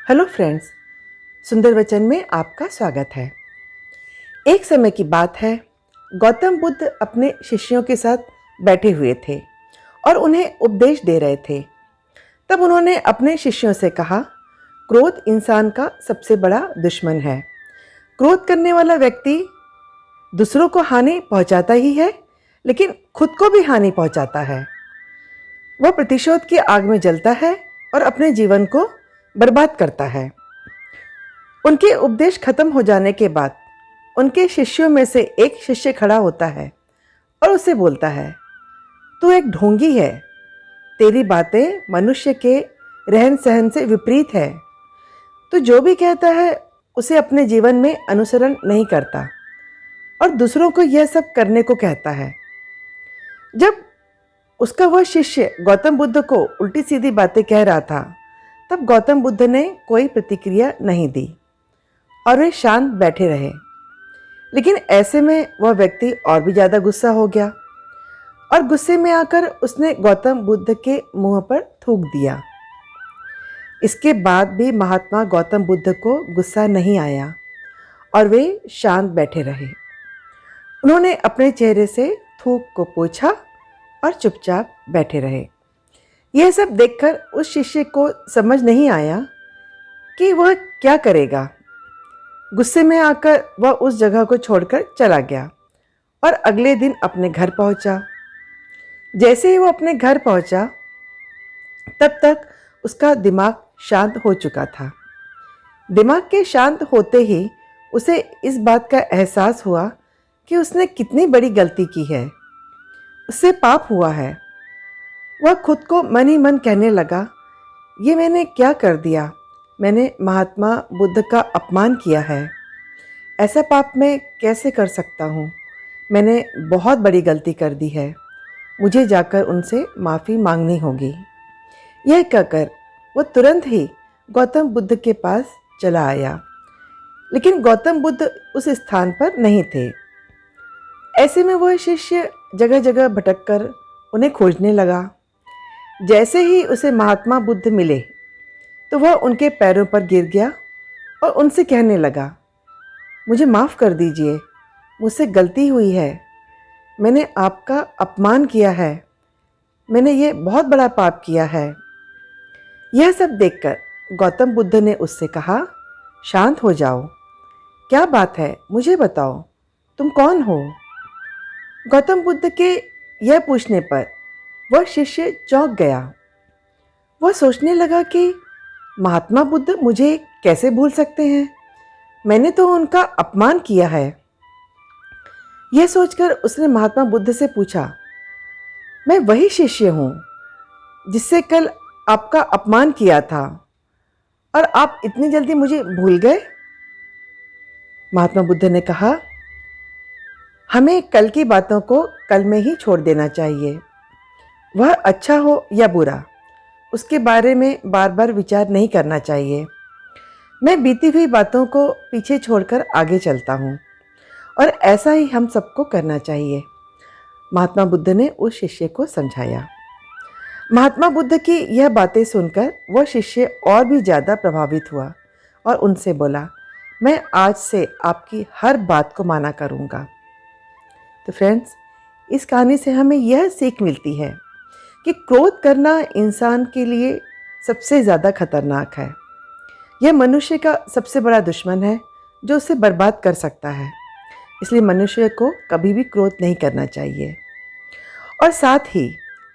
Hello friends, सुंदर वचन में आपका स्वागत है। एक समय की बात है, गौतम बुद्ध अपने शिष्यों के साथ बैठे हुए थे और उन्हें उपदेश दे रहे थे। तब उन्होंने अपने शिष्यों से कहा, क्रोध इंसान का सबसे बड़ा दुश्मन है। क्रोध करने वाला व्यक्ति दूसरों को हानि पहुंचाता ही है, लेकिन खुद को भी हानि पहुंचाता है। वह प्रतिशोध की आग में जलता है और अपने जीवन को बर्बाद करता है। उनके उपदेश खत्म हो जाने के बाद उनके शिष्यों में से एक शिष्य खड़ा होता है और उसे बोलता है, तू एक ढोंगी है। तेरी बातें मनुष्य के रहन सहन से विपरीत है। तू जो भी कहता है उसे अपने जीवन में अनुसरण नहीं करता और दूसरों को यह सब करने को कहता है। जब उसका वह शिष्य गौतम बुद्ध को उल्टी सीधी बातें कह रहा था, तब गौतम बुद्ध ने कोई प्रतिक्रिया नहीं दी और वे शांत बैठे रहे। लेकिन ऐसे में वह व्यक्ति और भी ज़्यादा गुस्सा हो गया और गुस्से में आकर उसने गौतम बुद्ध के मुंह पर थूक दिया। इसके बाद भी महात्मा गौतम बुद्ध को गुस्सा नहीं आया और वे शांत बैठे रहे। उन्होंने अपने चेहरे से थूक को पोंछा और चुपचाप बैठे रहे। यह सब देखकर उस शिष्य को समझ नहीं आया कि वह क्या करेगा। गुस्से में आकर वह उस जगह को छोड़कर चला गया और अगले दिन अपने घर पहुंचा। जैसे ही वो अपने घर पहुंचा, तब तक उसका दिमाग शांत हो चुका था। दिमाग के शांत होते ही उसे इस बात का एहसास हुआ कि उसने कितनी बड़ी गलती की है। उससे पाप हुआ है। वह खुद को मन ही मन कहने लगा, ये मैंने क्या कर दिया? मैंने महात्मा बुद्ध का अपमान किया है। ऐसा पाप मैं कैसे कर सकता हूँ? मैंने बहुत बड़ी गलती कर दी है। मुझे जाकर उनसे माफ़ी मांगनी होगी। यह कहकर वह तुरंत ही गौतम बुद्ध के पास चला आया, लेकिन गौतम बुद्ध उस स्थान पर नहीं थे। ऐसे में वह शिष्य जगह जगह भटककर उन्हें खोजने लगा। जैसे ही उसे महात्मा बुद्ध मिले, तो वह उनके पैरों पर गिर गया और उनसे कहने लगा, मुझे माफ़ कर दीजिए, मुझसे गलती हुई है। मैंने आपका अपमान किया है। मैंने ये बहुत बड़ा पाप किया है। यह सब देखकर गौतम बुद्ध ने उससे कहा, शांत हो जाओ। क्या बात है, मुझे बताओ, तुम कौन हो? गौतम बुद्ध के यह पूछने पर वह शिष्य चौंक गया। वह सोचने लगा कि महात्मा बुद्ध मुझे कैसे भूल सकते हैं? मैंने तो उनका अपमान किया है। यह सोचकर उसने महात्मा बुद्ध से पूछा, मैं वही शिष्य हूँ जिससे कल आपका अपमान किया था और आप इतनी जल्दी मुझे भूल गए? महात्मा बुद्ध ने कहा, हमें कल की बातों को कल में ही छोड़ देना चाहिए। वह अच्छा हो या बुरा, उसके बारे में बार बार विचार नहीं करना चाहिए। मैं बीती हुई बातों को पीछे छोड़कर आगे चलता हूँ और ऐसा ही हम सबको करना चाहिए। महात्मा बुद्ध ने उस शिष्य को समझाया। महात्मा बुद्ध की यह बातें सुनकर वह शिष्य और भी ज़्यादा प्रभावित हुआ और उनसे बोला, मैं आज से आपकी हर बात को माना करूँगा। तो फ्रेंड्स, इस कहानी से हमें यह सीख मिलती है कि क्रोध करना इंसान के लिए सबसे ज़्यादा खतरनाक है। यह मनुष्य का सबसे बड़ा दुश्मन है जो उसे बर्बाद कर सकता है। इसलिए मनुष्य को कभी भी क्रोध नहीं करना चाहिए और साथ ही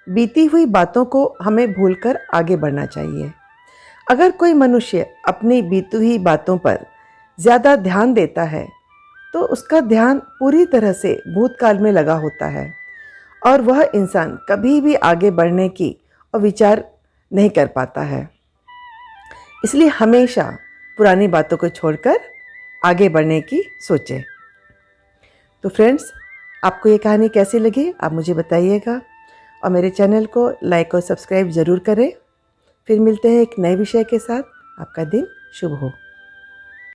बीती हुई बातों को हमें भूलकर आगे बढ़ना चाहिए। अगर कोई मनुष्य अपनी बीती हुई बातों पर ज़्यादा ध्यान देता है, तो उसका ध्यान पूरी तरह से भूतकाल में लगा होता है और वह इंसान कभी भी आगे बढ़ने की और विचार नहीं कर पाता है। इसलिए हमेशा पुरानी बातों को छोड़कर आगे बढ़ने की सोचें। तो फ्रेंड्स, आपको ये कहानी कैसी लगी आप मुझे बताइएगा और मेरे चैनल को लाइक और सब्सक्राइब ज़रूर करें। फिर मिलते हैं एक नए विषय के साथ। आपका दिन शुभ हो।